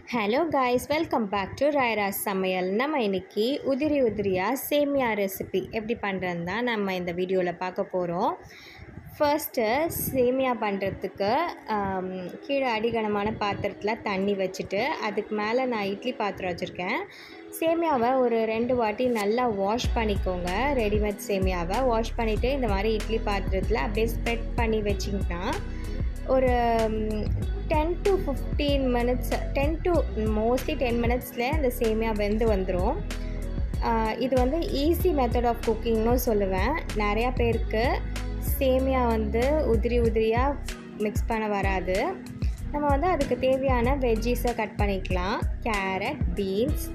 Hello guys, welcome back to ராய்ராஸ் சமையல். நம்ம இன்றைக்கி உதிரியாக சேமியா ரெசிபி எப்படி பண்ணுறதுன்னு தான் நம்ம இந்த வீடியோவில் பார்க்க போகிறோம். ஃபர்ஸ்ட்டு சேமியா பண்ணுறதுக்கு கீழே அடிகனமான பாத்திரத்தில் தண்ணி வச்சுட்டு அதுக்கு மேலே நான் இட்லி பாத்திரம் வச்சுருக்கேன். சேமியாவை ஒரு 2 வாட்டி நல்லா வாஷ் பண்ணிக்கோங்க. ரெடிமேட் சேமியாவை வாஷ் பண்ணிவிட்டு இந்த மாதிரி இட்லி பாத்திரத்தில் அப்படியே ஸ்ப்ரெட் பண்ணி வச்சிங்கன்னா ஒரு 10 to 15 minutes, 10 minutes இந்த சேமியா வெந்து வந்துடும். இது வந்து ஈஸி மெத்தட் ஆஃப் குக்கிங்னு சொல்லுவேன். நிறையா பேருக்கு சேமியா வந்து உதிரியாக மிக்ஸ் பண்ண வராது. நம்ம வந்து அதுக்கு தேவையான வெஜ்ஜீஸை கட் பண்ணிக்கலாம். கேரட், பீன்ஸ்,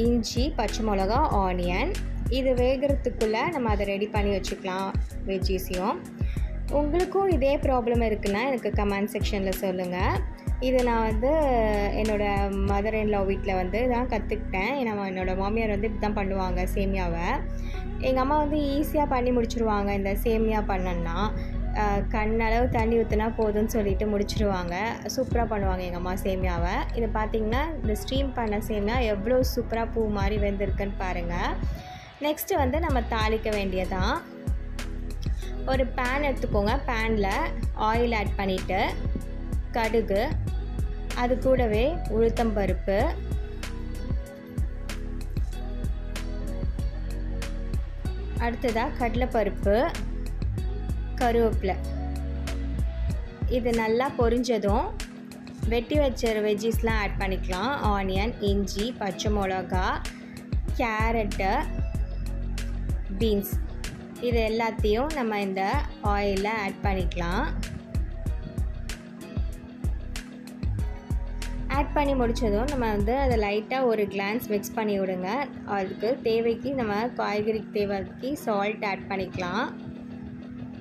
இஞ்சி, பச்சை மிளகா, ஆனியன். இது வேகிறதுக்குள்ளே நம்ம அதை ரெடி பண்ணி வச்சுக்கலாம் வெஜ்ஜீஸையும். உங்களுக்கும் இதே ப்ராப்ளம் இருக்குன்னா எனக்கு கமெண்ட் செக்ஷனில் சொல்லுங்கள். இது நான் வந்து என்னோடய மதர் இன் லா வீட்டில் வந்து தான் கற்றுக்கிட்டேன். ஏன்னா என்னோடய மாமியார் வந்து இப்படி தான் பண்ணுவாங்க சேமியாவை. எங்கள் அம்மா வந்து ஈஸியாக பண்ணி முடிச்சுருவாங்க. இந்த சேமியா பண்ணோன்னா கண்ணளவு தண்ணி ஊற்றினா போதும்னு சொல்லிட்டு முடிச்சுருவாங்க. சூப்பராக பண்ணுவாங்க எங்கள் அம்மா சேமியாவை. இது பார்த்திங்கன்னா இந்த ஸ்டீம் பண்ண சேமியா எவ்வளோ சூப்பராக பூ மாதிரி வெந்திருக்குன்னு பாருங்கள். நெக்ஸ்ட்டு வந்து நம்ம தாளிக்க வேண்டியதான். ஒரு பேன் எடுத்துக்கோங்க. பேனில் ஆயில் ஆட் பண்ணிவிட்டு கடுகு, அது கூடவே உளுத்தம்பருப்பு, அடுத்ததாக கடலைப்பருப்பு, கருவேப்பிலை. இது நல்லா பொரிஞ்சதும் வெட்டி வச்ச வெஜ்ஜீஸ்லாம் ஆட் பண்ணிக்கலாம். ஆனியன், இஞ்சி, பச்சை மிளகா, கேரட்டு, பீன்ஸ். இது எல்லாத்தையும் நம்ம இந்த ஆயிலில் ஆட் பண்ணிக்கலாம். ஆட் பண்ணி முடித்ததும் நம்ம வந்து அதை லைட்டாக ஒரு கிளான்ஸ் மிக்ஸ் பண்ணி விடுங்க. அதுக்கு தேவைக்கு நம்ம காய்கறிக்கு தேவைக்கு சால்ட் ஆட் பண்ணிக்கலாம்.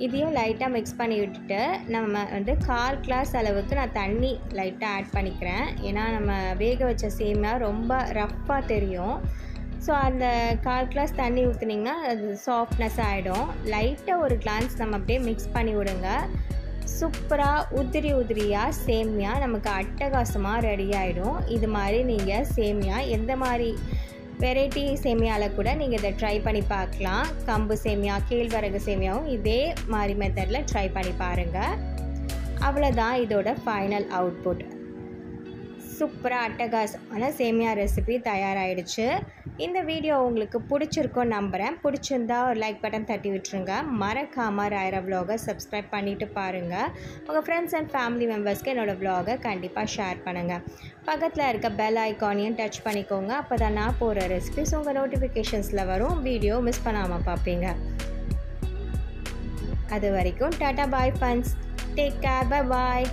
இதையும் லைட்டாக மிக்ஸ் பண்ணி விட்டுட்டு நம்ம வந்து 1/4 கிளாஸ் அளவுக்கு நான் தண்ணி லைட்டாக ஆட் பண்ணிக்கிறேன். ஏன்னா நம்ம வேக வச்ச சேமியா ரொம்ப ரஃப்பாக தெரியும். ஸோ அந்த 1/4 கிளாஸ் தண்ணி ஊற்றுனிங்கன்னா அது சாஃப்ட்னஸ் ஆகிடும். லைட்டாக ஒரு கிளான்ஸ் நம்ம அப்படியே மிக்ஸ் பண்ணி விடுங்க. சூப்பராக உதிரியாக சேமியா நமக்கு அட்டகாசமாக ரெடி ஆகிடும். இது மாதிரி நீங்கள் சேமியா எந்த மாதிரி வெரைட்டி சேமியாவில் கூட நீங்கள் இதை ட்ரை பண்ணி பார்க்கலாம். கம்பு சேமியா, கேழ்வரகு சேமியாவும் இதே மாதிரி மெத்தடில் ட்ரை பண்ணி பாருங்கள். அவ்வளோதான் இதோட ஃபைனல் அவுட்புட். சூப்பராக அட்டகாசமான சேமியா ரெசிபி தயாராகிடுச்சு. இந்த வீடியோ உங்களுக்கு பிடிச்சிருக்கோன்னு நம்புகிறேன். பிடிச்சிருந்தா ஒரு லைக் பட்டன் தட்டி விட்டுருங்க. மறக்காமல் ராய்ரா விலாகை சப்ஸ்கிரைப் பண்ணிவிட்டு பாருங்கள். உங்கள் ஃப்ரெண்ட்ஸ் அண்ட் ஃபேமிலி மெம்பர்ஸ்க்கு என்னோடய விலாகை கண்டிப்பாக ஷேர் பண்ணுங்கள். பக்கத்தில் இருக்க பெல் ஐக்கானையும் டச் பண்ணிக்கோங்க. அப்போ தான் நான் போகிற ரெசிபிஸ் உங்கள் நோட்டிஃபிகேஷன்ஸில் வரும். வீடியோ மிஸ் பண்ணாமல் பார்ப்பீங்க. அது வரைக்கும் tata bye friends. Take care. Bye bye.